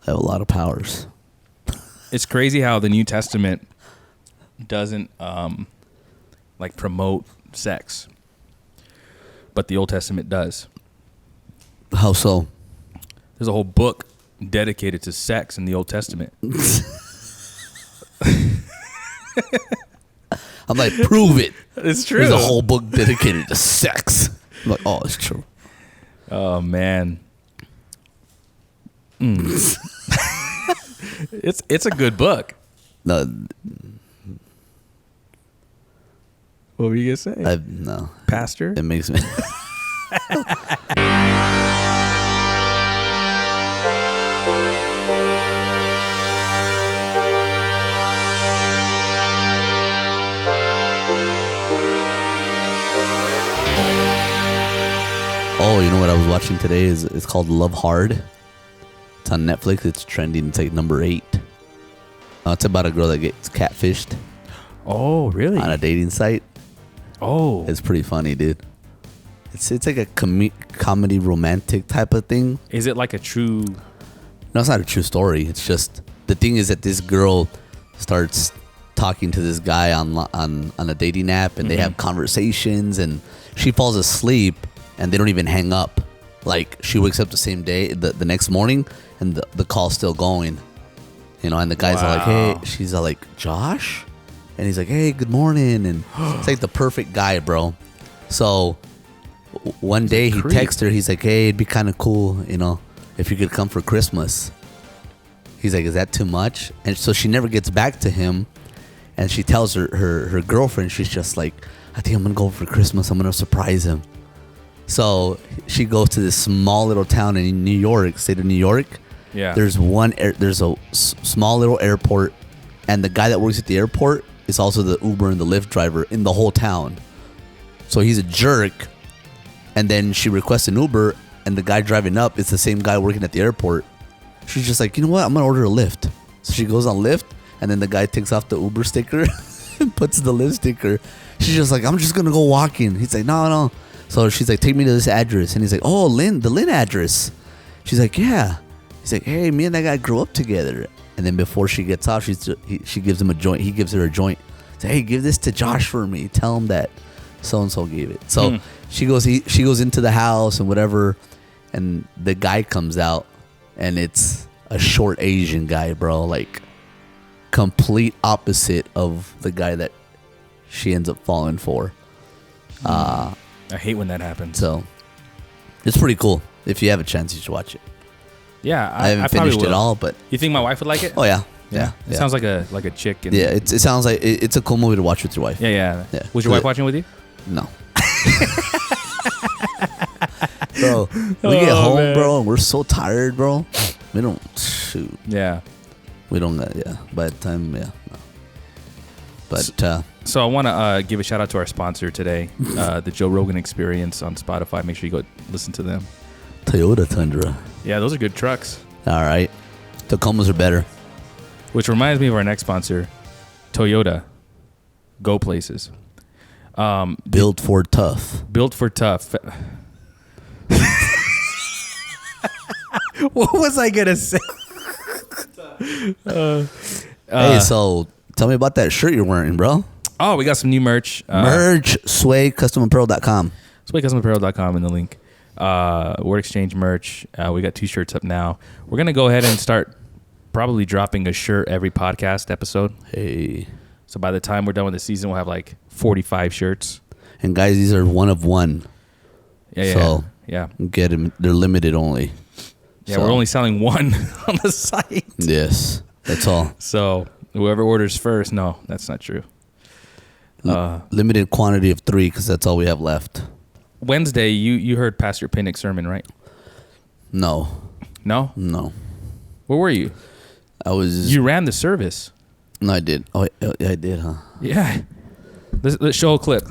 have a lot of powers. It's crazy how the New Testament doesn't like promote sex, but the Old Testament does. How so? There's a whole book dedicated to sex in the Old Testament. I'm like, prove it. It's true. There's a whole book dedicated to sex. I'm like, oh, it's true. Oh man. It's a good book. No, What were you gonna say? no. Pastor? It makes me. Oh, you know what I was watching today? It's called Love Hard. It's on Netflix. It's trending. It's like number 8. It's about a girl that gets catfished Oh, really? on a dating site. Oh. It's pretty funny, dude. It's like a comedy romantic type of thing. Is it like a true... No, it's not a true story. It's just the thing is that this girl starts talking to this guy on a dating app, and they have conversations, and she falls asleep, and they don't even hang up. Like, she wakes up the same day, the next morning, and the call's still going. You know, and the guy's all like, hey, she's all like, Josh? And he's like, hey, good morning. And it's like the perfect guy, bro. So one day he texts her. He's like, hey, it'd be kind of cool, you know, if you could come for Christmas. He's like, is that too much? And so she never gets back to him. And she tells her girlfriend, she's just like, I think I'm going to go for Christmas. I'm going to surprise him. So she goes to this small little town in New York, state of New York. Yeah. There's a small little airport. And the guy that works at the airport is also the Uber and the Lyft driver in the whole town. So he's a jerk. And then she requests an Uber, and the guy driving up is the same guy working at the airport. She's just like, you know what? I'm going to order a Lyft. So she goes on Lyft, and then the guy takes off the Uber sticker and puts the Lyft sticker. She's just like, I'm just going to go walking. He's like, no. So she's like, take me to this address. And he's like, oh, the Lynn address. She's like, yeah. He's like, hey, me and that guy grew up together. And then before she gets off, she gives him a joint. He gives her a joint. He's like, hey, give this to Josh for me. Tell him that so-and-so gave it. So she goes into the house and whatever. And the guy comes out. And it's a short Asian guy, bro. Like, complete opposite of the guy that she ends up falling for. I hate when that happens. So, it's pretty cool. If you have a chance, you should watch it. Yeah, I haven't finished it all, but... You think my wife would like it? Oh, yeah. It sounds like a chick. Yeah, it sounds like it's a cool movie to watch with your wife. Yeah. Was your wife watching with you? No. Bro, we get home, man, bro, and we're so tired, bro. We don't... Shoot. Yeah. We don't... By the time... Yeah. No. But... So I want to give a shout out to our sponsor today, the Joe Rogan Experience on Spotify. Make sure you go listen to them. Toyota Tundra. Yeah, those are good trucks. All right. Tacomas are better. Which reminds me of our next sponsor, Toyota. Go places. Built for tough. Built for tough. What was I going to say? Hey, so tell me about that shirt you're wearing, bro. Oh, we got some new merch. Merch, swaycustomapparel.com. swaycustomapparel.com in the link. Word Exchange merch. We got 2 shirts up now. We're going to go ahead and start probably dropping a shirt every podcast episode. Hey. So by the time we're done with the season, we'll have like 45 shirts. And guys, these are one of one. Yeah. Get them. They're limited only. Yeah, we're only selling one on the site. Yes, that's all. So whoever orders first, no, that's not true. Limited quantity of 3 because that's all we have left. Wednesday, you heard Pastor Pinnick's sermon, right? No. No? No. Where were you? You ran the service. No, I did. Oh, yeah, I did, huh? Yeah. Let's show a clip.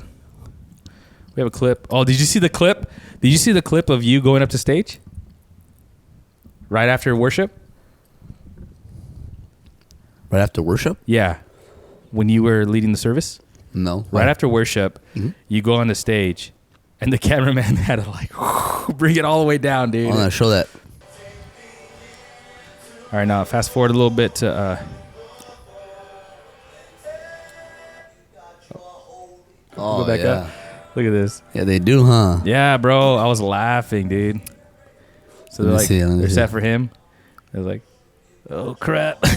We have a clip. Oh, did you see the clip? Did you see the clip of you going up to stage? Right after worship? Right after worship? Yeah. When you were leading the service? No. Right after worship, you go on the stage, and the cameraman had to like bring it all the way down, dude. I'm going to show that. All right, now fast forward a little bit to. Oh, Go back yeah. up. Look at this. Yeah, they do, huh? Yeah, bro. I was laughing, dude. So Let me they're see. set for him. I was like, oh crap. They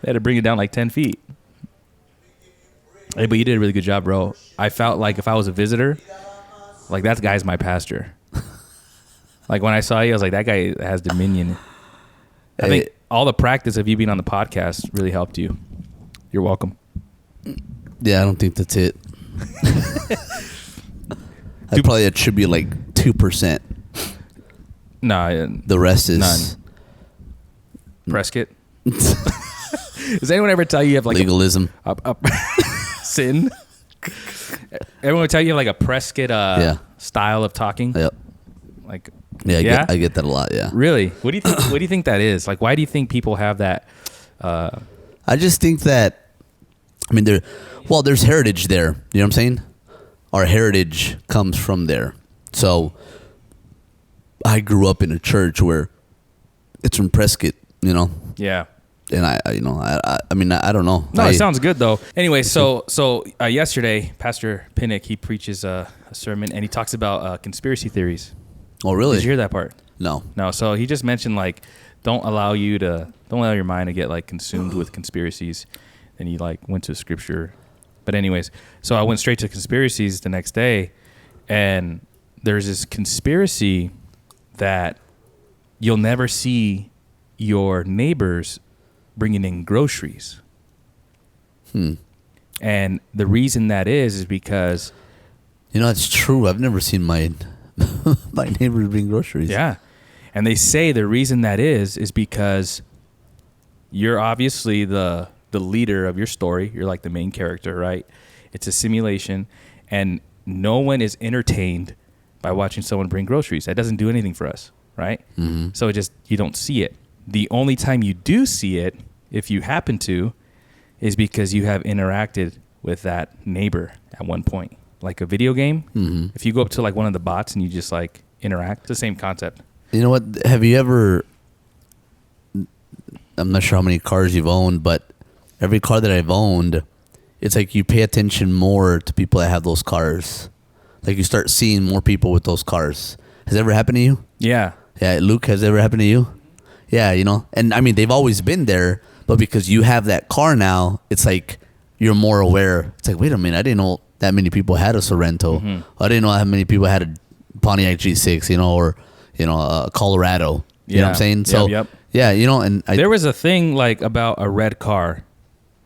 had to bring it down like 10 feet. Hey, but you did a really good job, bro. I felt like if I was a visitor, like that guy's my pastor. Like when I saw you, I was like, that guy has dominion. I think all the practice of you being on the podcast really helped you. You're welcome. Yeah, I don't think that's it. I'd probably attribute like 2%. Nah, The rest is none. Prescott. Does anyone ever tell you have like legalism. a sin? Everyone would tell you have like a Prescott style of talking. Yep. Like, Yeah, I get that a lot. Yeah. Really? What do you think? What do you think that is? Like, why do you think people have that? I just think that. I mean, there's heritage there. You know what I'm saying? Our heritage comes from there. So, I grew up in a church where it's from Prescott. You know. Yeah. And I mean, I don't know. No, it sounds good though. Anyway, so yesterday, Pastor Pinnick, he preaches a sermon and he talks about conspiracy theories. Oh, really? Did you hear that part? No. No. So he just mentioned like, don't allow your mind to get like consumed with conspiracies. And he like went to scripture. But anyways, so I went straight to conspiracies the next day, and there's this conspiracy that you'll never see your neighbors bringing in groceries. And the reason that is because... You know, it's true. I've never seen my neighbors bring groceries. Yeah. And they say the reason that is because you're obviously the leader of your story. You're like the main character, right? It's a simulation, and no one is entertained by watching someone bring groceries. That doesn't do anything for us, right? Mm-hmm. So you don't see it. The only time you do see it, if you happen to, is because you have interacted with that neighbor at one point. Like a video game, if you go up to like one of the bots and you just like interact, it's the same concept. You know what? Have you ever... I'm not sure how many cars you've owned, but every car that I've owned, it's like you pay attention more to people that have those cars. Like you start seeing more people with those cars. Has it ever happened to you? Yeah. Yeah, Luke, has it ever happened to you? Yeah, you know, and I mean, they've always been there, but because you have that car now, it's like you're more aware. It's like, wait a minute, I didn't know that many people had a Sorrento. I didn't know how many people had a Pontiac G6, you know, or, you know, a Colorado. You know what I'm saying? So, yeah, you know, and there was a thing like about a red car.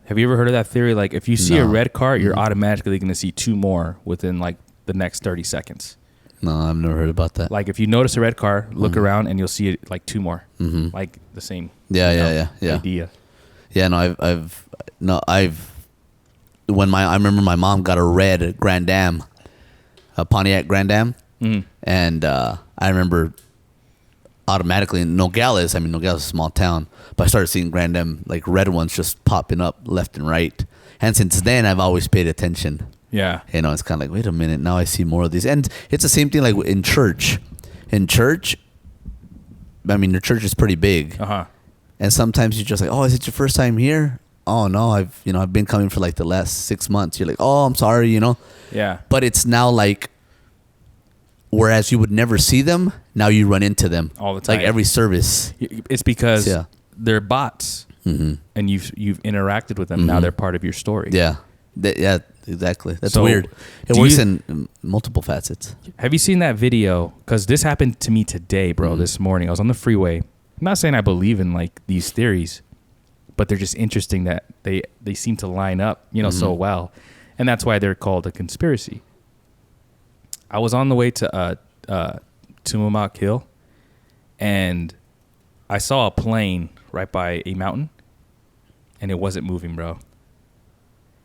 Have you ever heard of that theory? Like if you see a red car, you're automatically going to see two more within like the next 30 seconds. No, I've never heard about that. Like if you notice a red car, look around and you'll see it like two more, like the same. Yeah. Idea. Yeah, no, I remember my mom got a red Grand Am, a Pontiac Grand Am, and I remember automatically in Nogales is a small town, but I started seeing Grand Am, like red ones just popping up left and right. And since then, I've always paid attention. Yeah. You know, it's kind of like, wait a minute, now I see more of these. And it's the same thing like in church. In church, I mean, your church is pretty big. And sometimes you're just like, oh, is it your first time here? Oh, no, I've been coming for like the last 6 months. You're like, oh, I'm sorry, you know? Yeah. But it's now like, whereas you would never see them, now you run into them all the time. Like every service. It's because they're bots, and you've interacted with them. Now they're part of your story. Yeah, yeah, exactly. That's so weird. It works in multiple facets. Have you seen that video? Because this happened to me today, bro. This morning, I was on the freeway. I'm not saying I believe in like these theories, but they're just interesting that they seem to line up, you know, so well, and that's why they're called a conspiracy. I was on the way to Tumamoc Hill, and I saw a plane right by a mountain, and it wasn't moving, bro.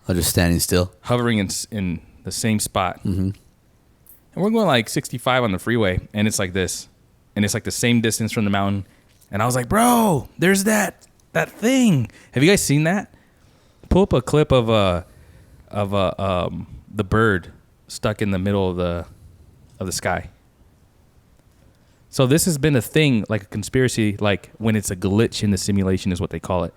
Oh, just standing still, hovering in the same spot. And we're going like 65 on the freeway, and it's like this, and it's like the same distance from the mountain. And I was like, bro, there's that thing. Have you guys seen that? Pull up a clip of the bird stuck in the middle of the sky. So this has been a thing, like a conspiracy, like when it's a glitch in the simulation is what they call it.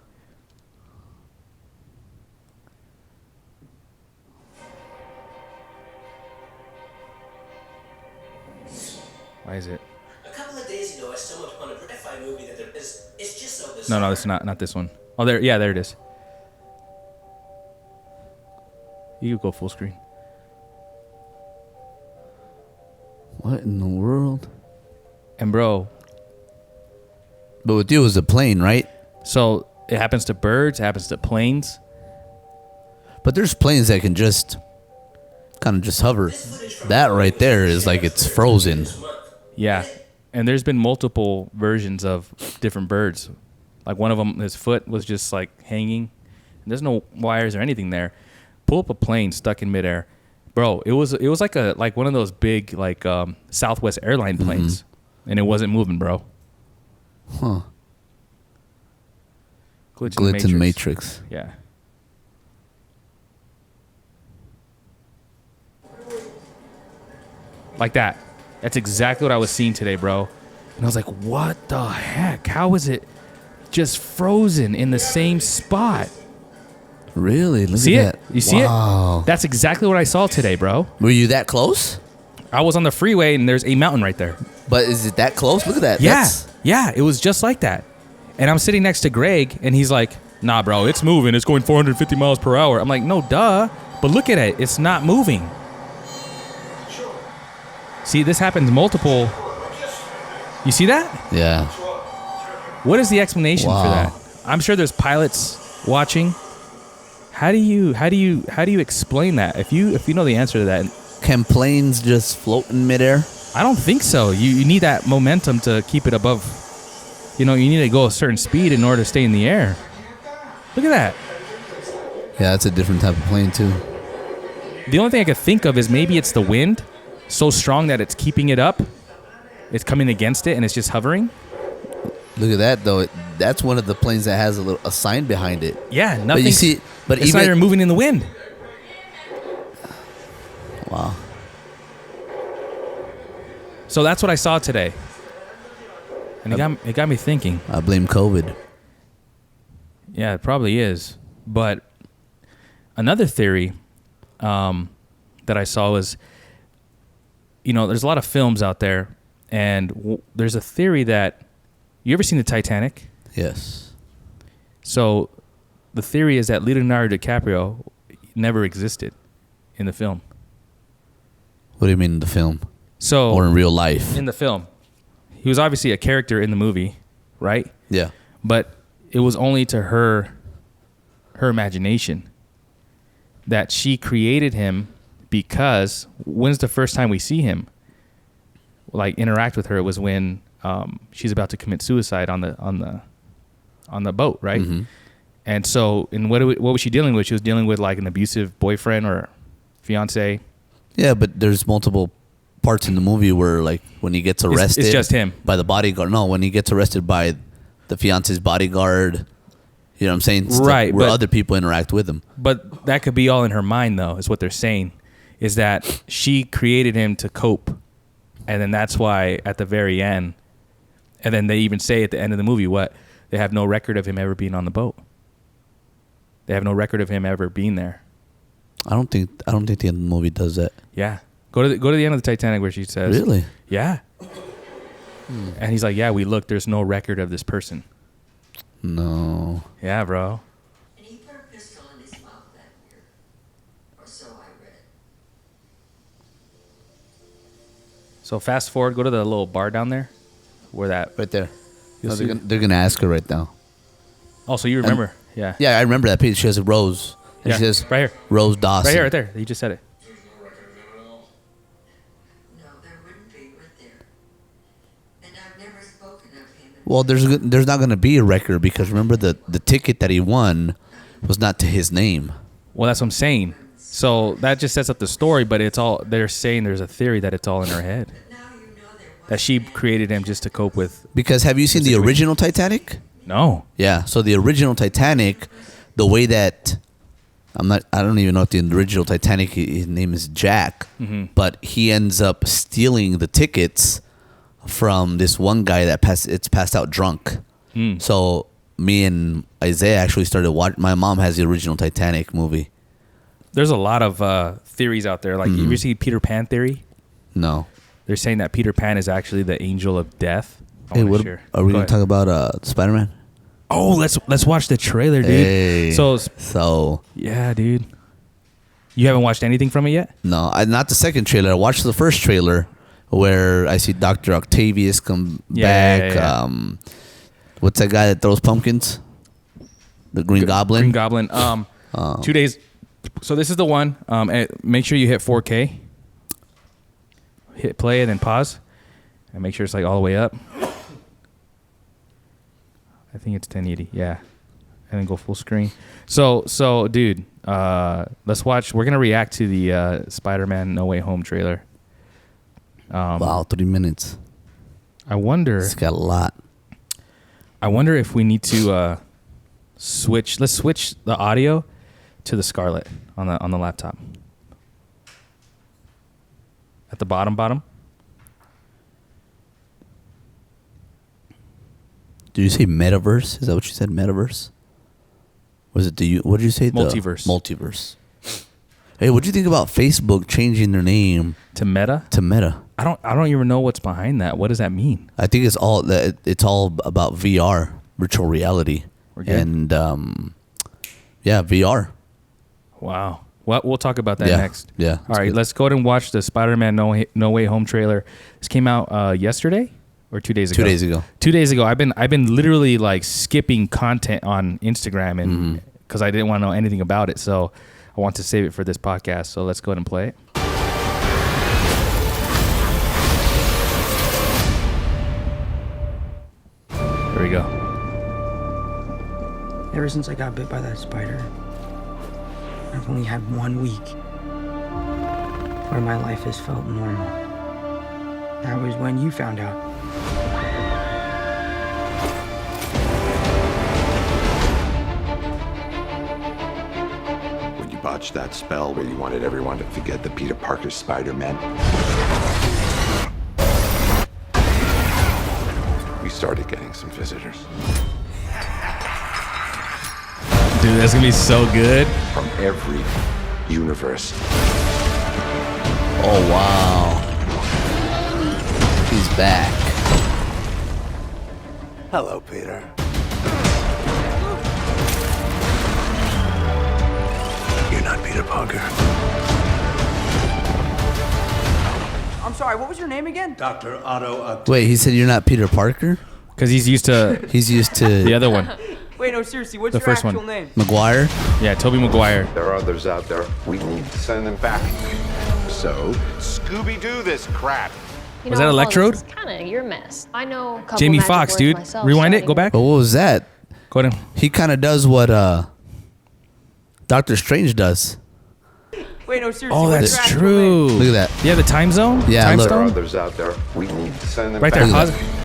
Why is it? A couple of days ago, I stumbled upon a sci-fi movie that there is. It's just so No, bizarre. it's not this one. Oh, there. Yeah, there it is. You could go full screen. What in the world? And bro, But with you, it was a plane, right? so it happens to birds, it happens to planes. But there's planes that can just kind of just hover. That right there is like it's frozen. Yeah. And there's been multiple versions of different birds. Like one of them, his foot was just like hanging. And there's no wires or anything there. Pull up a plane stuck in midair. Bro, it was like one of those big like Southwest airline planes. And it wasn't moving, bro. Huh. Glitch in the Matrix. Yeah. Like that. That's exactly what I was seeing today, bro. And I was like, what the heck? How is it just frozen in the same spot? Really? Look See at it? that. You see Wow. it? That's exactly what I saw today, bro. Were you that close? I was on the freeway and there's a mountain right there. But is it that close? Look at that. Yeah. That's- Yeah, it was just like that. And I'm sitting next to Greg and he's like, nah, bro, it's moving. It's going 450 miles per hour. I'm like, no, duh. But look at it. It's not moving. See, this happens multiple. You see that? Yeah. What is the explanation Wow. for that? I'm sure there's pilots watching. How do you explain that? If you know the answer to that, Can planes just float in midair? I don't think so. You need that momentum to keep it above. You know, you need to go a certain speed in order to stay in the air. Look at that. Yeah, that's a different type of plane too. The only thing I could think of is maybe it's the wind so strong that it's keeping it up. It's coming against it and it's just hovering. Look at that though. That's one of the planes that has a sign behind it. Yeah, nothing. But you see, but it's not even even moving in the wind. wow. So that's what I saw today, and it got me thinking. I blame COVID. Yeah, it probably is. But another theory that I saw was, you know, there's a lot of films out there, and there's a theory that you ever seen the Titanic? Yes. So the theory is that Leonardo DiCaprio never existed in the film. What do you mean in the film? So Or in real life? in the film, he was obviously a character in the movie, right? Yeah. But it was only to her imagination that she created him, because when's the first time we see him like interact with her? It was when she's about to commit suicide on the boat, right? Mm-hmm. And so, what was she dealing with? She was dealing with like an abusive boyfriend or fiance. Yeah, but there's multiple parts in the movie where, like, when he gets arrested, it's just him. by the bodyguard. No, when he gets arrested by the fiance's bodyguard, you know what I'm saying? Stuff Right, where but- other people interact with him. But that could be all in her mind, though, is what they're saying, is that she created him to cope. And then that's why at the very end, and then they even say at the end of the movie, what? They have no record of him ever being on the boat. They have no record of him ever being there. I don't think the end of the movie does that. Yeah. Go to the end of the Titanic where she says, Really? yeah. And he's like, yeah, we looked. There's no record of this person. No. Yeah, bro. And he put a pistol in his mouth that year. Or so I read. So fast forward, go to the little bar down there where that. Right there. You'll No, see- they're gonna ask her right now. Oh, so you remember. Yeah. Yeah, I remember that page. She has a Rose. And Yeah, she says, right here. Rose Dawson. Right here, right there. You just said it. No, there wouldn't be, would there? And I've never spoken of him. Well, there's not going to be a record because remember the ticket that he won was not to his name. Well, that's what I'm saying. So that just sets up the story, but it's all, they're saying there's a theory that it's all in her head. Now you know there was. That she created him just to cope with. Because have you seen the original Titanic? No. Yeah. So the original Titanic, the way that I don't even know if the original Titanic, his name is Jack, Mm-hmm. but he ends up stealing the tickets from this one guy that passed out drunk. So me and Isaiah actually started watching. My mom has the original Titanic movie. There's a lot of theories out there. Like, you ever see Peter Pan theory? No. They're saying that Peter Pan is actually the angel of death. Hey, what are we going to talk about? Spider-Man? Oh, let's watch the trailer, dude. Hey, So yeah, dude. You haven't watched anything from it yet? No, not the second trailer. I watched the first trailer where I see Dr. Octavius come back. Yeah. What's that guy that throws pumpkins? The Green Goblin? Green Goblin. 2 days. So this is the one. Make sure you hit 4K. Hit play and then pause. And make sure it's like all the way up. I think it's 1080. Yeah. And then go full screen. So dude, let's watch. We're going to react to the Spider-Man No Way Home trailer. Wow, 3 minutes. I wonder. It's got a lot. I wonder if we need to switch. Let's switch the audio to the Scarlet on the laptop. At the bottom. Did you say metaverse? Is that what you said? Metaverse? Was it what did you say? Multiverse. Multiverse. Hey, what do you think about Facebook changing their name To Meta? to Meta? I don't even know what's behind that. What does that mean? I think it's all about VR, virtual reality, and VR. Wow. Well, we'll talk about that next. Yeah. All right, let's go ahead and watch the Spider-Man No Way Home trailer. This came out yesterday or 2 days ago. 2 days ago. 2 days ago. I've been literally like skipping content on Instagram and because I didn't want to know anything about it. So I want to save it for this podcast. So let's go ahead and play it. There we go. Ever since I got bit by that spider, I've only had 1 week where my life has felt normal. That was when you found out. When you botched that spell where you wanted everyone to forget the Peter Parker Spider-Man, we started getting some visitors. Dude, that's going to be so good. From every universe. Oh, wow. He's back. Hello, Peter. You're not Peter Parker. I'm sorry, what was your name again? Dr. Otto. Wait, he said you're not Peter Parker? Because he's used to He's used to the other one. Wait, no, seriously, what's The your first actual one. name? Maguire. Yeah, Tobey Maguire. There are others out there. We need to send them back. So, Scooby-Doo this crap. You Was know, that Paul, Electrode? This is kind of your mess. I know a couple Jamie magic Foxx, words dude. myself, Rewind it. starting Go back. But what was that? Go ahead. He kind of does what Doctor Strange does. Wait, no, seriously, Oh, what's that's your actual name? true. Look at that. Yeah, the time zone? Yeah, time look. There are stone? others out there. We need to send them Right back. there. Look at Pause.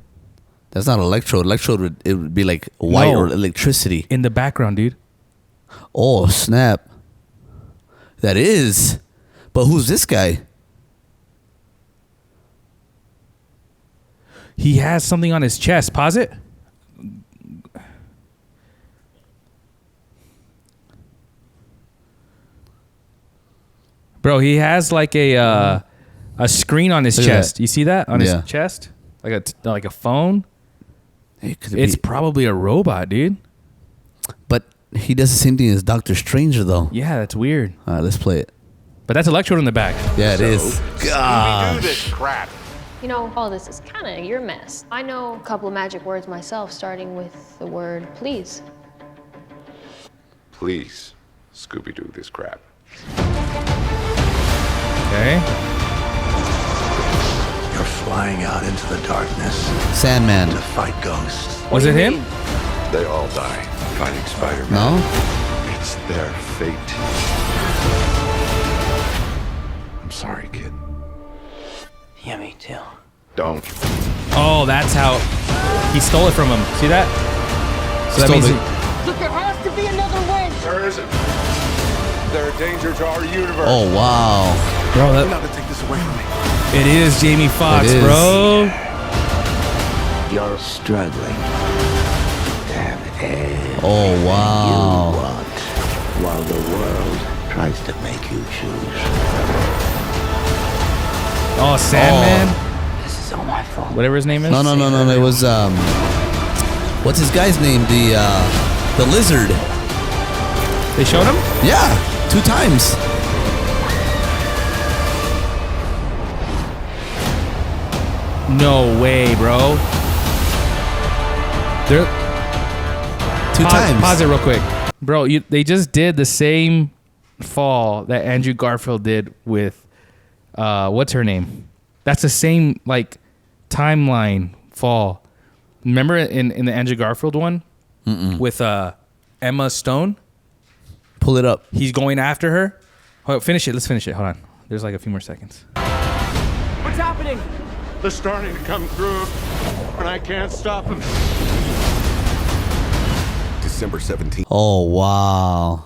That's not electrode. Electrode it would be like white No. or electricity. In the background, dude. Oh, snap. That is. But who's this guy? He has something on his chest. Pause it. Bro, he has like a screen on his Look at chest. that. You see that on Yeah. his chest? Like a phone? Hey, could it It's be- probably a robot, dude. but he does the same thing as Doctor Strange, though. Yeah, that's weird. All right, let's play it. But that's Electrode in the back. Yeah, it So, is. Scooby-Doo this crap. You know, Paul, this is kind of your mess. I know a couple of magic words myself, starting with the word please. Please, Scooby-Doo this crap. Okay. You're flying out into the darkness Sandman. to fight ghosts. Was it him? They all die fighting Spider-Man. No? It's their fate. I'm sorry, kid. Yeah, me too. Don't. Oh, that's how he stole it from him. See that? So that Stole means it. Look, there has to be another way! There isn't. They're a danger to our universe. Oh, wow. bro, You're not gonna take this away from me. it is Jamie Foxx, It is. bro. You're struggling to have everything Oh, wow. you want, while the world tries to make you choose. Oh, Sandman. This is all my fault. Whatever his name is. No. It was what's his guy's name? The lizard. They showed him. Yeah, 2 times. No way, bro. They're 2 times. Pause it real quick, bro. They just did the same fall that Andrew Garfield did with what's her name? That's the same like timeline fall. Remember in the Andrew Garfield one with Emma Stone? Pull it up. He's going after her. Finish it. Let's finish it. Hold on. There's like a few more seconds. What's happening? They're starting to come through, and I can't stop them. December 17th. Oh, wow.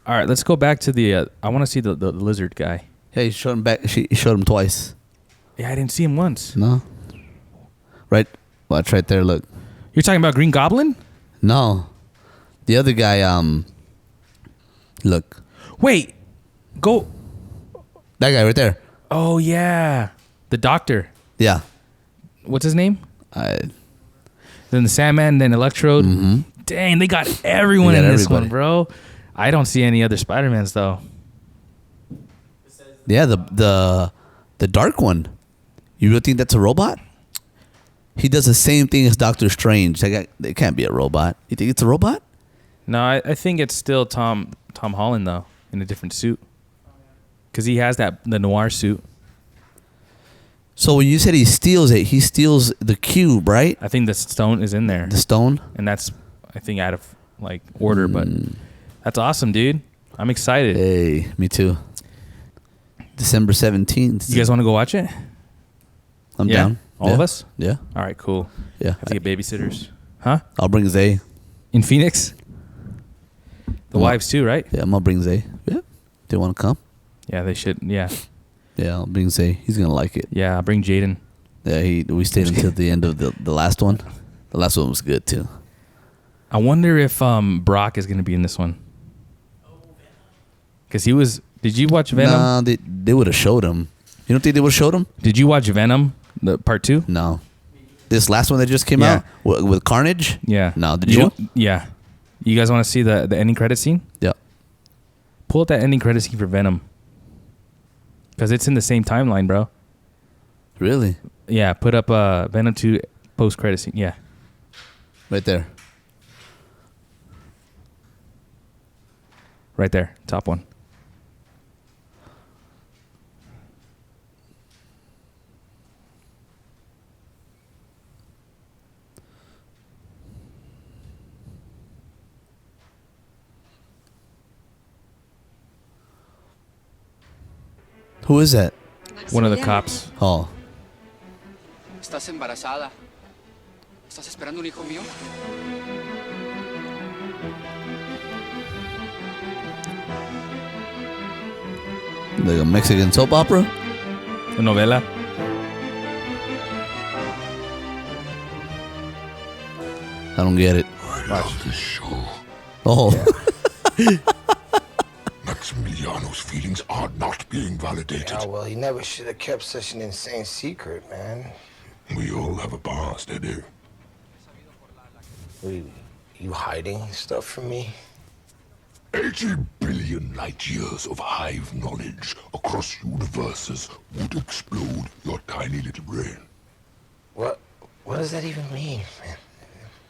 All right, let's go back to the. I want to see the lizard guy. Hey, showed him back. She showed him twice. Yeah, I didn't see him once. No. Right. Watch right there. Look. You're talking about Green Goblin? No. The other guy. Look. Wait. Go. That guy right there. Oh yeah, the doctor. Yeah. What's his name? I. Then the Sandman, then Electrode. Dang, they got everyone They got in this everybody. one, bro. I don't see any other Spider-Mans though. Yeah, the dark one. You really think that's a robot? He does the same thing as Doctor Strange. It can't be a robot. You think it's a robot? No, I think it's still Tom Holland though, in a different suit. Because he has the noir suit. So when you said he steals it, he steals the cube, right? I think the stone is in there. The stone? And that's, I think, out of like order, but that's awesome, dude. I'm excited. Hey, me too. December 17th. You guys want to go watch it? I'm Yeah? down. All Yeah. of us? Yeah. All right, cool. Yeah. Have to get babysitters. Huh? I'll bring Zay. In Phoenix? The wives too, right? Yeah, I'm gonna bring Zay. Yeah. They want to come? Yeah, they should. Yeah. Yeah, I'll bring Zay. He's gonna like it. Yeah, I'll bring Jaden. Yeah, we stayed until the end of the last one. The last one was good too. I wonder if Brock is going to be in this one. Because he was... Did you watch Venom? Nah, they would have showed him. You don't think they would have showed him? Did you watch Venom, the part 2? No. This last one that just came Yeah. out with Carnage? Yeah. No, did you? Yeah. You guys want to see the ending credit scene? Yeah. Pull up that ending credit scene for Venom. Because it's in the same timeline, bro. Really? Yeah, put up Venom 2 post-credit scene. Yeah. Right there. Right there. Top one. Who is that? One of the cops. Oh. ¿Estás embarazada? ¿Estás esperando un hijo mío? Like a Mexican soap opera? A novela. I don't get it. I love this show. Oh. Maximiliano's feelings are not being validated. Yeah, well, he never should have kept such an insane secret, man. We all have a past, Eddie. You hiding stuff from me? 80 billion light years of hive knowledge across universes would explode your tiny little brain. What does that even mean, man?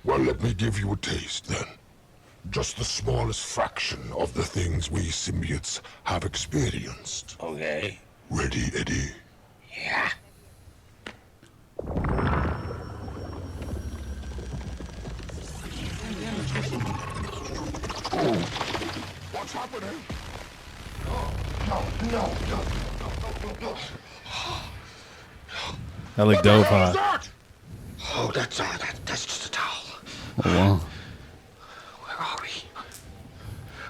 Well, let me give you a taste, then. Just the smallest fraction of the things we symbiotes have experienced. Okay. Ready, Eddie? Yeah. What's happening? No. That looked dope, huh? Oh, that's just a towel. Oh, wow. Where are we?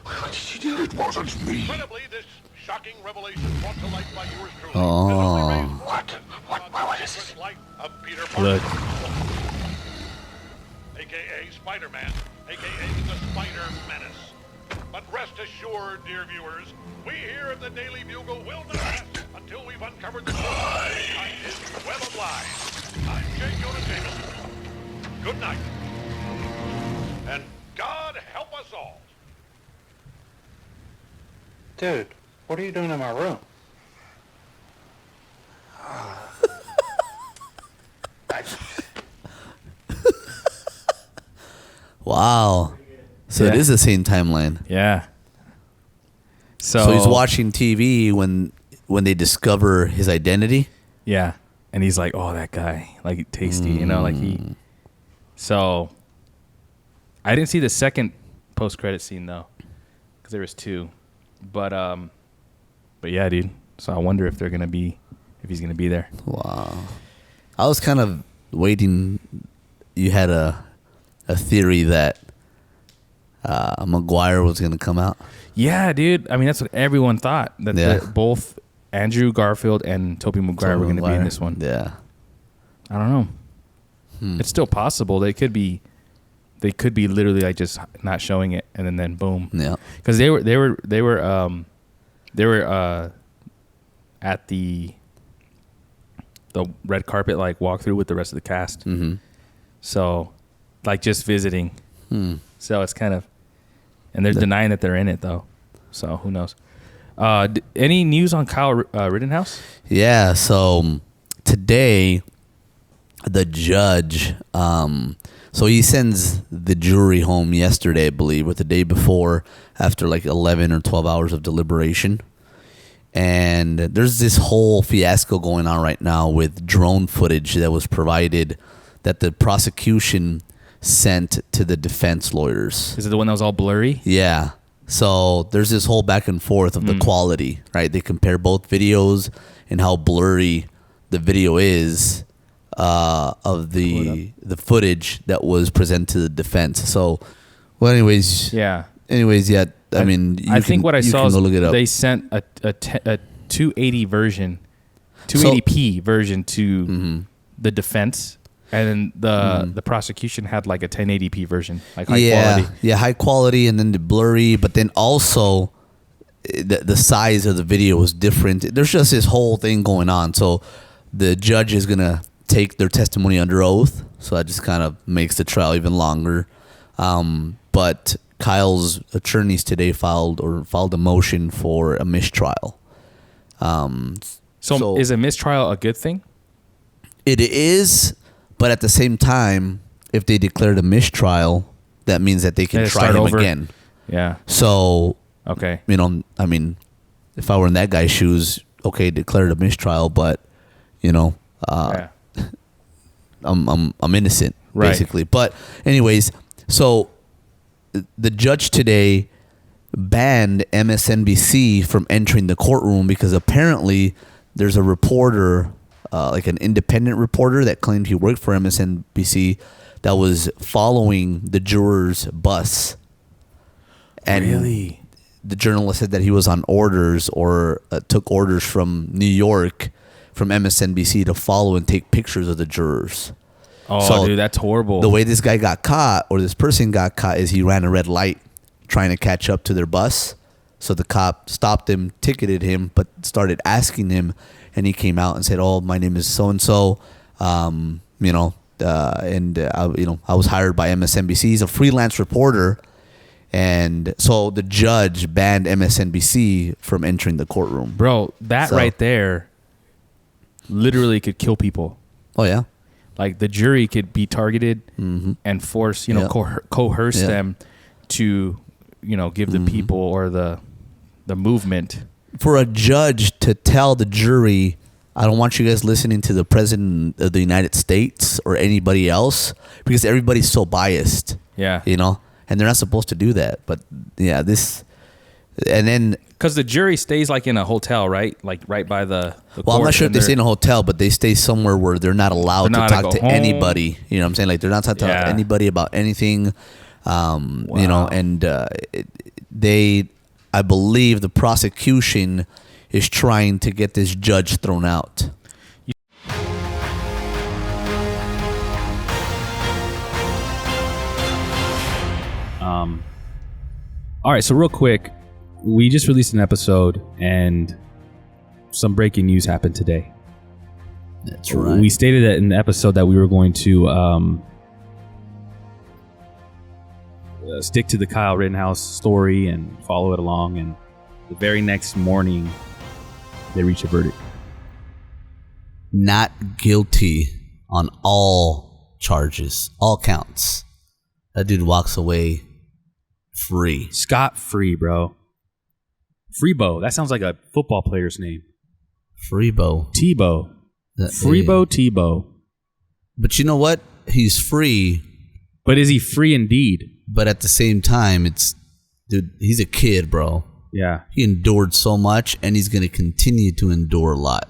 What did you do? It wasn't me. Incredibly, this shocking revelation brought to light by yours truly. Oh. What? life of Peter Look. Parker, a.k.a. Spiderman, a.k.a. the Spider Menace. But rest assured, dear viewers, we here at the Daily Bugle will not rest until we've uncovered the truth behind his web of lies. I'm J. Jonah Jameson. Good night. And God help us all. Dude, what are you doing in my room? Wow. So it is the same timeline. Yeah. So he's watching TV when they discover his identity. Yeah. And he's like, oh, that guy, like tasty, you know, like he. So I didn't see the second post-credit scene though, because there was two. But yeah, dude. So I wonder if he's gonna be there. Wow. I was kind of waiting. You had a theory that Maguire was gonna come out. Yeah, dude. I mean, that's what everyone thought. That both Andrew Garfield and Tobey Maguire were going to be in this one. Yeah. I don't know. It's still possible. They could be literally like just not showing it, and then boom. Yeah. Because they were at the red carpet like walkthrough with the rest of the cast. Mm-hmm. So, like just visiting. So it's kind of, and they're denying that they're in it though. So who knows? Any news on Kyle Rittenhouse? Yeah. So today, the judge, so he sends the jury home yesterday, I believe, or the day before, after like 11 or 12 hours of deliberation. And there's this whole fiasco going on right now with drone footage that was provided that the prosecution sent to the defense lawyers. Is it the one that was all blurry? Yeah. So there's this whole back and forth of the quality, right? They compare both videos and how blurry the video is of the footage that was presented to the defense. So, well, anyways. Yeah. I mean, I think what I saw is look it up. They sent a 280 version, 280p version to the defense, and then the prosecution had like a 1080p version, like high quality. Yeah, high quality, and then the blurry, but then also the size of the video was different. There's just this whole thing going on. So the judge is gonna take their testimony under oath, so that just kind of makes the trial even longer. But Kyle's attorneys today filed a motion for a mistrial. So is a mistrial a good thing? It is, but at the same time, if they declared a mistrial, that means that they can try him over again. Yeah. So, okay. You know, I mean, if I were in that guy's shoes, okay, declared a mistrial, but you know, I'm innocent, basically. But anyways, so the judge today banned MSNBC from entering the courtroom because apparently there's a reporter, like an independent reporter that claimed he worked for MSNBC, that was following the juror's bus. And really? The journalist said that he was on orders or took orders from New York from MSNBC to follow and take pictures of the jurors. Oh, so dude, that's horrible. The way this guy got caught, or this person got caught, is he ran a red light trying to catch up to their bus. So the cop stopped him, ticketed him, but started asking him, and he came out and said, "Oh, my name is so and so, I was hired by MSNBC." He's a freelance reporter, and so the judge banned MSNBC from entering the courtroom. Bro, that right there literally could kill people. Oh yeah. Like the jury could be targeted and force, coerce them to, give the people or the movement. For a judge to tell the jury, I don't want you guys listening to the president of the United States or anybody else, because everybody's so biased. Yeah. And they're not supposed to do that. But yeah, and then, because the jury stays like in a hotel, right? Like right by the well, I'm not sure if they stay in a hotel, but they stay somewhere where they're not allowed to talk to anybody. You know what I'm saying? Like they're not talking to anybody about anything. And I believe the prosecution is trying to get this judge thrown out. All right, so real quick, we just released an episode, and some breaking news happened today. That's right. We stated that in the episode that we were going to stick to the Kyle Rittenhouse story and follow it along, and the very next morning, they reach a verdict. Not guilty on all charges, all counts. That dude walks away free. Scot-free, bro. Freebo. That sounds like a football player's name. Freebo. Tebow. Freebo Tebow. But you know what? He's free. But is he free indeed? But at the same time, dude, he's a kid, bro. Yeah. He endured so much, and he's going to continue to endure a lot.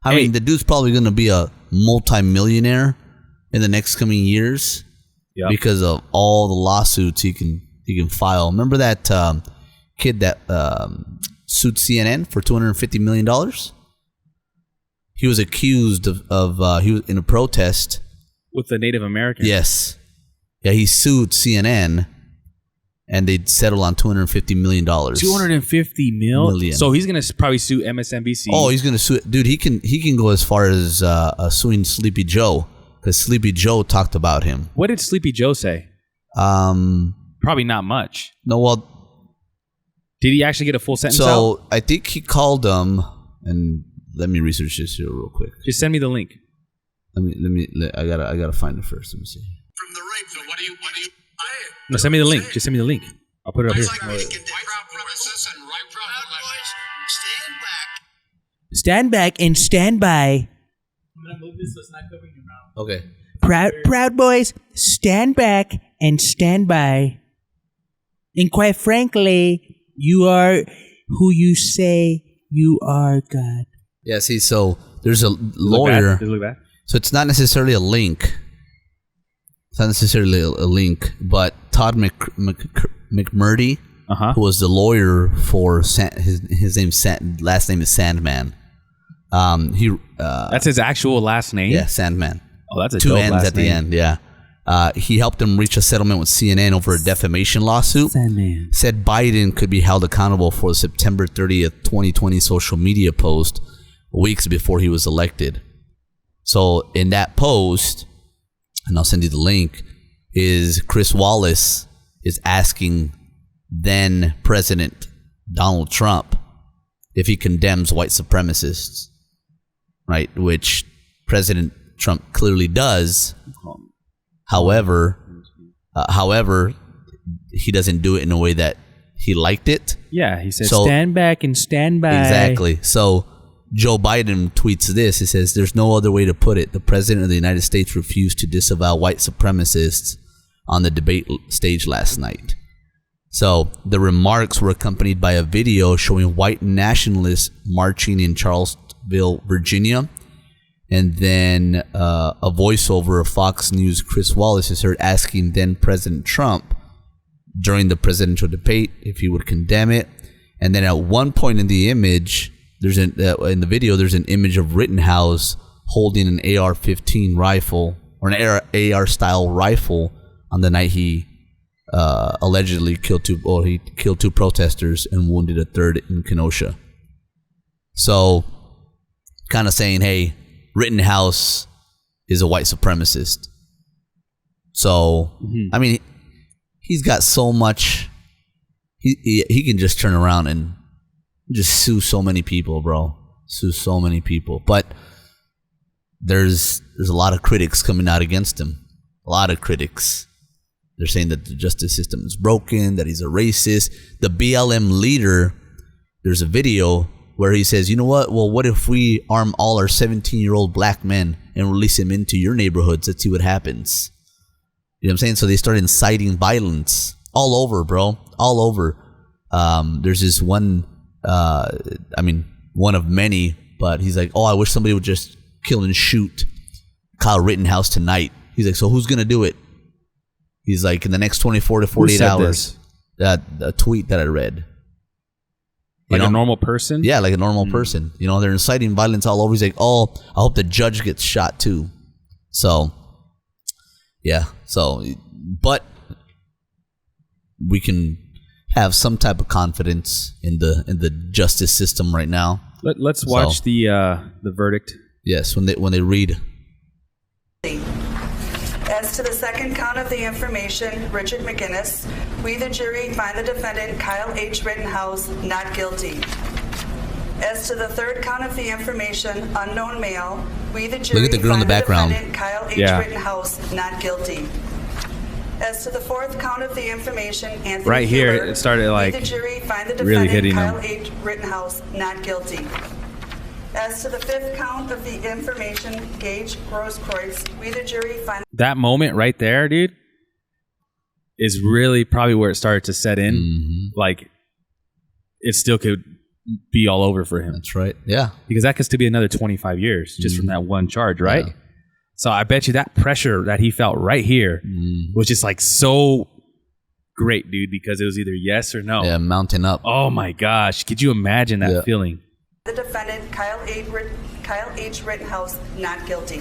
I mean, the dude's probably going to be a multi-millionaire in the next coming years because of all the lawsuits he can file. Remember that kid that sued CNN for $250 million? He was accused of he was in a protest with the Native Americans. Yes, yeah, he sued CNN, and they settled on $250 million. $250 million. So he's gonna probably sue MSNBC. Oh, he's gonna sue, dude. He can go as far as suing Sleepy Joe, because Sleepy Joe talked about him. What did Sleepy Joe say? Probably not much. No, well, did he actually get a full sentence? So out? I think he called him, and let me research this here real quick. Just send me the link. I gotta find it first. Let me see. From the right. So what do you? No, send me the link. Just send me the link. I'll put it up here. Stand back and stand by. I'm gonna move this so it's not covering your mouth. Okay. Proud boys, stand back and stand by. And quite frankly, you are who you say you are, God. Yeah, see, so there's a lawyer. Does it look bad? So it's not necessarily a link. It's not necessarily a link, but Todd McMurdy, who was the lawyer for his last name is Sandman. That's his actual last name? Yeah, Sandman. Oh, that's a two dope N's last at the name. end. Yeah. He helped them reach a settlement with CNN over a defamation lawsuit. Sandman. Said Biden could be held accountable for the September 30th, 2020 social media post weeks before he was elected. So in that post, and I'll send you the link, is Chris Wallace is asking then President Donald Trump if he condemns white supremacists, right? Which President Trump clearly does. However, he doesn't do it in a way that he liked it. Yeah, he says stand back and stand by. Exactly. So Joe Biden tweets this. He says, "There's no other way to put it. The president of the United States refused to disavow white supremacists on the debate stage last night." So the remarks were accompanied by a video showing white nationalists marching in Charlottesville, Virginia. And then a voiceover of Fox News' Chris Wallace is heard asking then President Trump during the presidential debate if he would condemn it. And then at one point in the image, in the video, there's an image of Rittenhouse holding an AR-15 rifle or an AR-style rifle on the night he allegedly killed two protesters and wounded a third in Kenosha. So, kind of saying, hey, Rittenhouse is a white supremacist. So, I mean, he's got so much. He can just turn around and just sue so many people, bro. Sue so many people. But there's a lot of critics coming out against him. A lot of critics. They're saying that the justice system is broken, that he's a racist. The BLM leader, there's a video where he says, you know what? Well, what if we arm all our 17-year-old black men and release them into your neighborhoods? Let's see what happens. You know what I'm saying? So they start inciting violence all over, bro. All over. There's this one, one of many, but he's like, oh, I wish somebody would just kill and shoot Kyle Rittenhouse tonight. He's like, so who's going to do it? He's like, in the next 24 to 48 hours. A tweet that I read. Like a normal person? Yeah, like a normal person. You know, they're inciting violence all over. He's like, oh, I hope the judge gets shot too. So, yeah. So, but we can have some type of confidence in the justice system right now. Let's watch the verdict. Yes, when they read. As to the second count of the information, Richard McGinnis, we the jury find the defendant Kyle H. Rittenhouse not guilty. As to the third count of the information, unknown male, we the jury Look at the girl in the background. defendant Kyle H. Rittenhouse not guilty. As to the fourth count of the information, Anthony right here, Hiller, it started like we the jury find the really defendant hitting Kyle him. H. Rittenhouse not guilty. As to the fifth count of the information, Gage Grosskreutz, we the jury find That moment right there, dude, is really probably where it started to set in. Mm-hmm. Like, it still could be all over for him. That's right. Yeah. Because that could still be another 25 years just from that one charge, right? Yeah. So I bet you that pressure that he felt right here was just like so great, dude, because it was either yes or no. Yeah, mounting up. Oh my gosh. Could you imagine that feeling? the defendant Kyle H. Rittenhouse not guilty.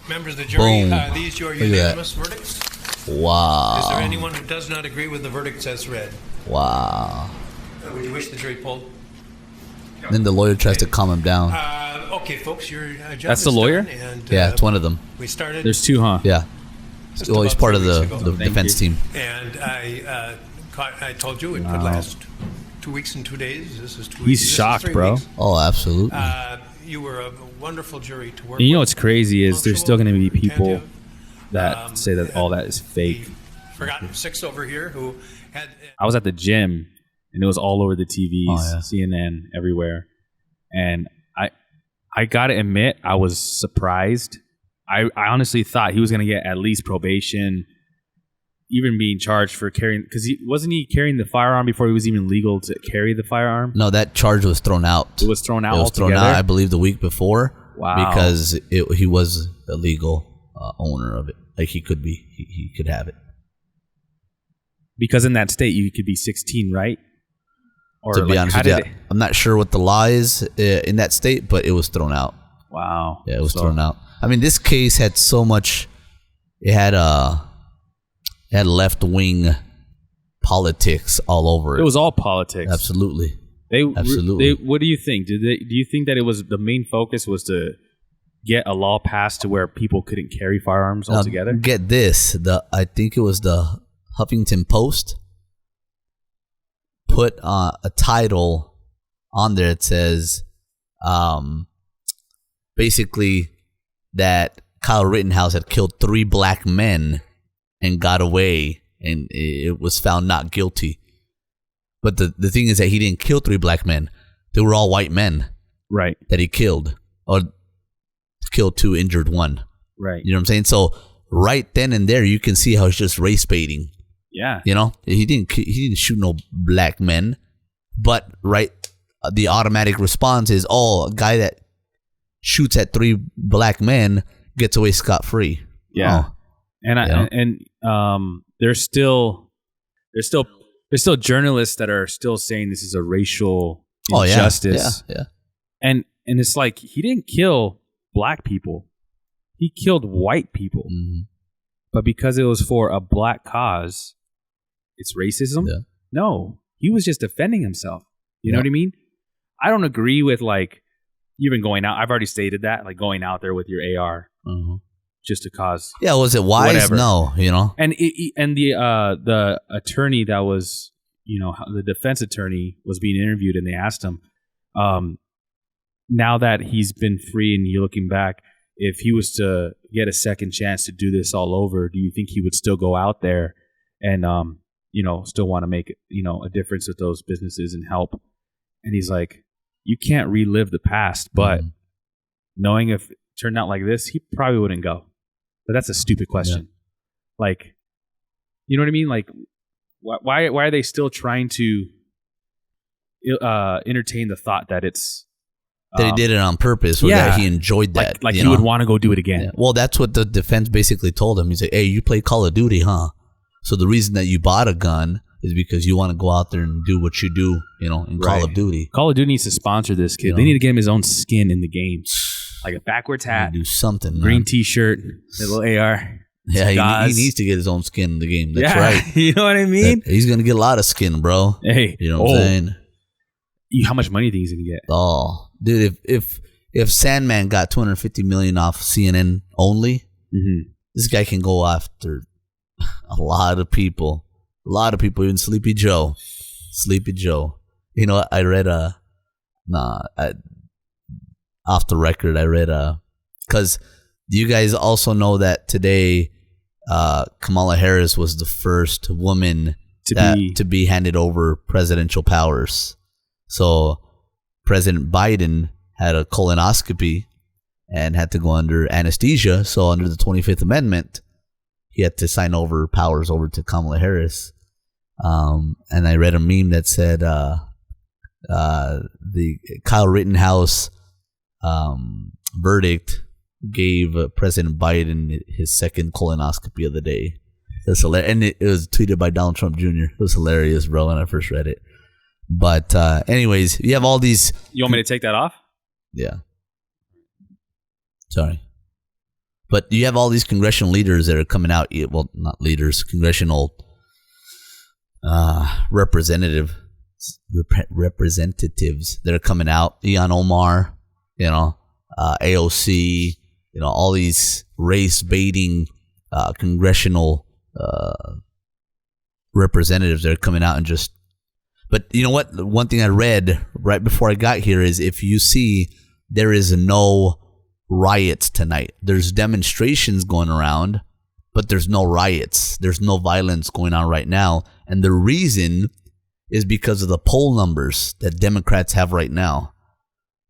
Members of the jury, Boom. These your Look at unanimous verdicts? Wow. Is there anyone who does not agree with the verdicts as read? Wow. Would you wish the jury polled? Then the lawyer tries to calm him down. Okay, folks, your job That's is the lawyer? done, and, Yeah, it's one of them. We started. There's two, huh? Yeah. Just Well, he's about part of 3 the, weeks ago. the defense team. And I told you it could last 2 weeks and 2 days. This is 2 weeks. He's This is shocked, 3 bro. weeks. Oh, absolutely. You were a wonderful jury to work And you know with. what's crazy is there's still going to be people attentive. that say that all that is fake. Forgotten 6 over here who had. I was at the gym and it was all over the TVs, Oh, yeah. CNN, everywhere. And I gotta admit, I was surprised. I honestly thought he was gonna get at least probation, even being charged for carrying, because wasn't he carrying the firearm before he was even legal to carry the firearm? No, that charge was thrown out. It was thrown out It was thrown altogether? out, I believe, the week before. Wow. Because he was a legal owner of it. Like he could be, he could have it. Because in that state, you could be 16, right? Or To be like, honest how with you, did it? I'm not sure what the law is in that state, but it was thrown out. Wow. Yeah, it was thrown out. I mean, this case had so much. It had left wing politics all over it. It was all politics. Absolutely. Absolutely. What do you think? Do you think that it was the main focus was to get a law passed to where people couldn't carry firearms Now, altogether? get this. I think it was the Huffington Post put a title on there. It says, basically that Kyle Rittenhouse had killed 3 black men and got away, and it was found not guilty. But the thing is that he didn't kill 3 black men. They were all white men. Right. That he killed. Or killed 2, injured 1. Right. You know what I'm saying? So right then and there, you can see how it's just race baiting. Yeah. You know, he didn't shoot no black men, but the automatic response is, oh, a guy that shoots at 3 black men gets away scot free. Yeah. Oh. And there's still journalists that are still saying this is a racial injustice. Yeah. And it's like he didn't kill black people. He killed white people. Mm-hmm. But because it was for a black cause, it's racism? Yeah. No. He was just defending himself. You know what I mean? I don't agree with like even going out. I've already stated that, like going out there with your AR just to cause. Yeah, was it wise? Whatever. No, you know. And the attorney that was, the defense attorney was being interviewed, and they asked him, now that he's been free and you're looking back, if he was to get a second chance to do this all over, do you think he would still go out there and still want to make a difference with those businesses and help? And he's like, you can't relive the past, but knowing if it turned out like this, he probably wouldn't go. But that's a stupid question. Yeah. Like, you know what I mean? Like, why are they still trying to entertain the thought that it's that he did it on purpose, or that he enjoyed that? Like he would want to go do it again. Yeah. Well, that's what the defense basically told him. He's like, hey, you play Call of Duty, huh? So the reason that you bought a gun is because you want to go out there and do what you do, in Call of Duty. Call of Duty needs to sponsor this kid. They need to get him his own skin in the game. Like a backwards hat. Do something. Green man. t-shirt, a little AR. Yeah, he needs to get his own skin in the game. That's right. You know what I mean? He's gonna get a lot of skin, bro. Hey, you know what I'm saying? How much money do you think he's gonna get? Oh, dude, if Sandman got $250 million off CNN only, this guy can go after a lot of people. A lot of people, even Sleepy Joe. You know, I read off the record, I read because you guys also know that today Kamala Harris was the first woman to be handed over presidential powers. So President Biden had a colonoscopy and had to go under anesthesia. So under the 25th Amendment, he had to sign over powers over to Kamala Harris. And I read a meme that said the Kyle Rittenhouse verdict gave President Biden his second colonoscopy of the day. That's hilarious. And it was tweeted by Donald Trump Jr. It was hilarious, bro, when I first read it. But anyways, you have all these... You want me to take that off? Yeah. Sorry. But you have all these congressional leaders that are coming out. Well, not leaders, congressional representatives that are coming out. Ilhan Omar, AOC, all these race-baiting congressional representatives that are coming out and just... But you know what? One thing I read right before I got here is if you see there is no riots tonight. There's demonstrations going around, but there's no riots. There's no violence going on right now. And the reason is because of the poll numbers that Democrats have right now.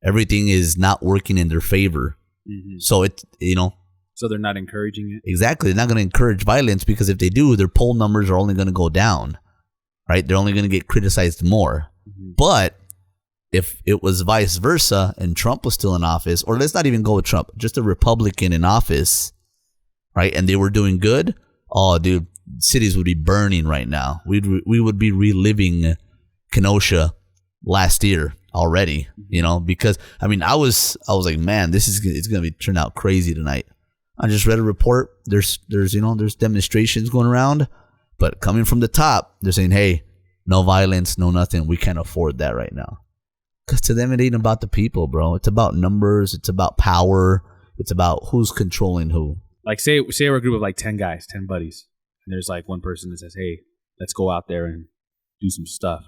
Everything is not working in their favor. Mm-hmm. So So they're not encouraging it? Exactly. They're not going to encourage violence because if they do, their poll numbers are only going to go down. Right? They're only going to get criticized more. Mm-hmm. But if it was vice versa and Trump was still in office, or let's not even go with Trump, just a Republican in office, right? And they were doing good. Oh, dude, cities would be burning right now. We would be reliving Kenosha last year already, because I was like, man, it's going to turn out crazy tonight. I just read a report. There's demonstrations going around. But coming from the top, they're saying, hey, no violence, no nothing. We can't afford that right now. Because to them, it ain't about the people, bro. It's about numbers. It's about power. It's about who's controlling who. Like, say we're a group of like 10 guys, 10 buddies. And there's like one person that says, hey, let's go out there and do some stuff.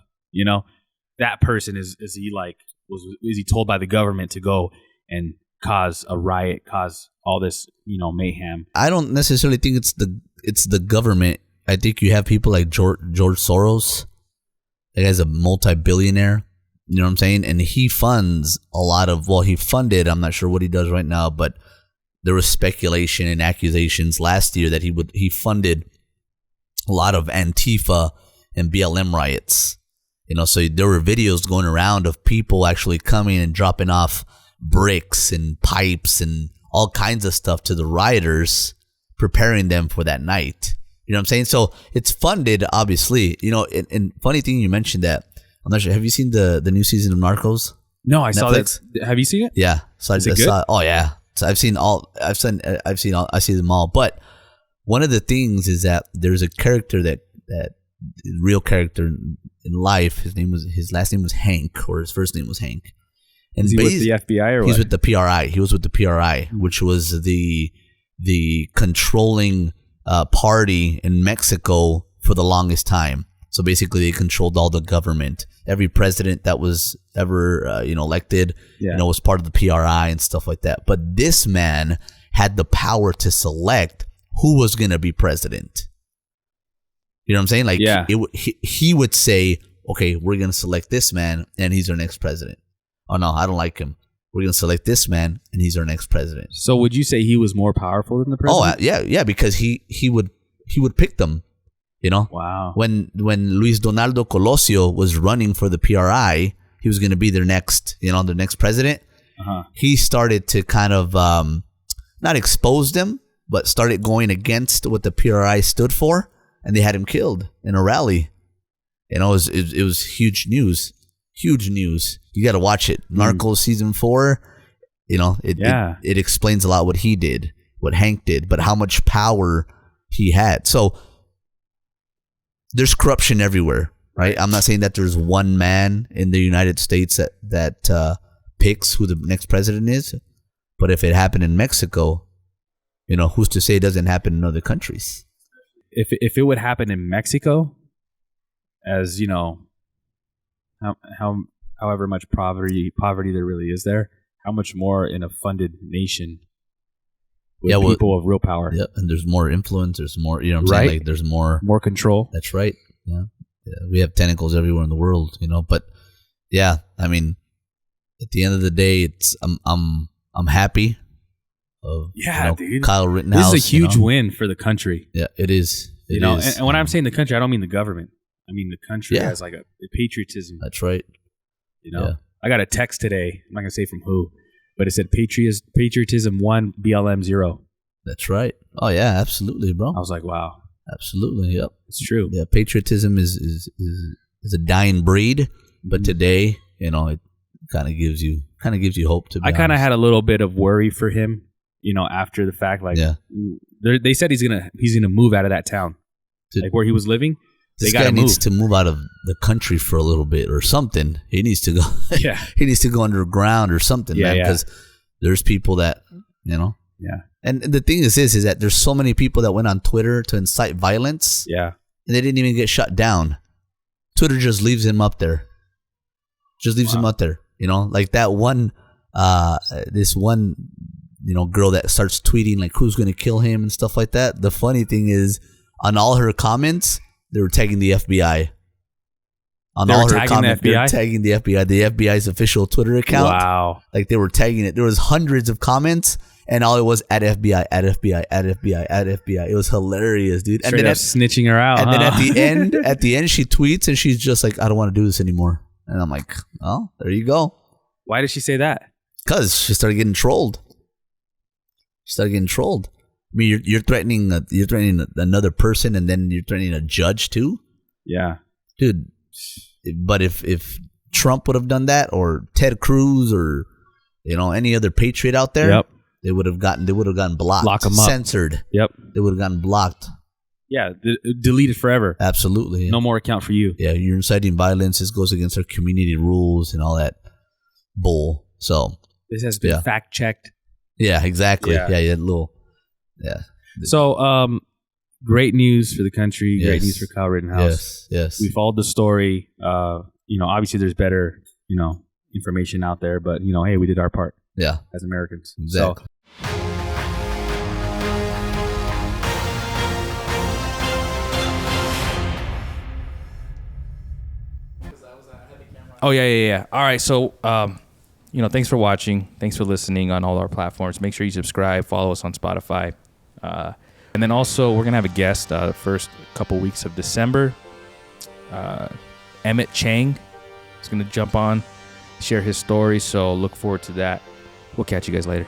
That person is he told by the government to go and cause a riot, cause all this, mayhem? I don't necessarily think it's the government. I think you have people like George Soros. That guy's a multi-billionaire. You know what I'm saying? And he funds a lot of, he funded, I'm not sure what he does right now, but there was speculation and accusations last year that he funded a lot of Antifa and BLM riots. So there were videos going around of people actually coming and dropping off bricks and pipes and all kinds of stuff to the rioters, preparing them for that night. You know what I'm saying? So it's funded, obviously. And funny thing you mentioned that. I'm not sure. Have you seen the new season of Narcos? No, I saw that. Have you seen it? Yeah. So Is it good? Oh yeah. So I see them all. But one of the things is that there's a character that real character in life. His last name was Hank, or his first name was Hank. And is he with the FBI or what? He's with the PRI. He was with the PRI, which was the controlling party in Mexico for the longest time. So basically, they controlled all the government. Every president that was ever elected, was part of the PRI and stuff like that. But this man had the power to select who was going to be president. You know what I'm saying? Like, he would say, okay, we're going to select this man, and he's our next president. Oh no, I don't like him. We're going to select this man, and he's our next president. So would you say he was more powerful than the president? Oh, yeah, because he would pick them, Wow. When Luis Donaldo Colosio was running for the PRI, he was going to be their next president. Uh-huh. He started to kind of not expose them, but started going against what the PRI stood for, and they had him killed in a rally. It was huge news. Huge news. You got to watch it. Narcos season 4. It explains a lot what he did, what Hank did, but how much power he had. So there's corruption everywhere, right? I'm not saying that there's one man in the United States that picks who the next president is, but if it happened in Mexico, who's to say it doesn't happen in other countries? If it would happen in Mexico, as however much poverty there really is there, how much more in a funded nation with people of real power? Yeah, and there's more influence. There's more, what I'm saying? Like there's more control. That's right. Yeah, we have tentacles everywhere in the world, But yeah, I mean, at the end of the day, it's I'm happy. Dude. Kyle Rittenhouse. This is a huge win for the country. Yeah, it is. It is. And when I'm saying the country, I don't mean the government. I mean the country as like a patriotism. That's right. I got a text today. I'm not gonna say from who, but it said patriotism 1, BLM 0. That's right. Oh yeah, absolutely, bro. I was like, wow, absolutely. Yep, it's true. Yeah, patriotism is a dying breed, but today, it kind of gives you hope. To be I kind of had a little bit of worry for him, after the fact. Like, they said he's gonna move out of that town, like where he was living. This guy needs to move out of the country for a little bit or something. He needs to go. Yeah, he needs to go underground or something, man. Because there's people that Yeah. And the thing is that there's so many people that went on Twitter to incite violence. Yeah. And they didn't even get shut down. Twitter just leaves him up there. Just leaves him up there. Like that one, this one, girl that starts tweeting like who's going to kill him and stuff like that. The funny thing is, on all her comments, they were tagging the FBI. On all her comments, they were tagging the FBI, the FBI's official Twitter account. Wow. Like they were tagging it. There was hundreds of comments, and all it was at FBI, at FBI, at FBI, at FBI. It was hilarious, dude. Straight up snitching her out. And then at the end, she tweets and she's just like, "I don't want to do this anymore." And I'm like, "Oh, there you go." Why did she say that? Because she started getting trolled. I mean, you're threatening another person, and then you're threatening a judge too. Yeah, dude. But if Trump would have done that, or Ted Cruz, or any other patriot out there, they would have gotten blocked, lock them up, censored. Yep, they would have gotten blocked. Yeah, deleted forever. Absolutely, yeah. No more account for you. Yeah, you're inciting violence. This goes against our community rules and all that bull. So this has been fact checked. Yeah, exactly. Yeah. So, great news for the country. Great news for Kyle Rittenhouse. Yes. We followed the story. Obviously there's better, information out there, but hey, we did our part. Yeah. As Americans. Exactly. So, oh yeah. All right. So, thanks for watching. Thanks for listening on all our platforms. Make sure you subscribe, follow us on Spotify. And then also, we're going to have a guest the first couple weeks of December. Emmett Chang is going to jump on, share his story. So look forward to that. We'll catch you guys later.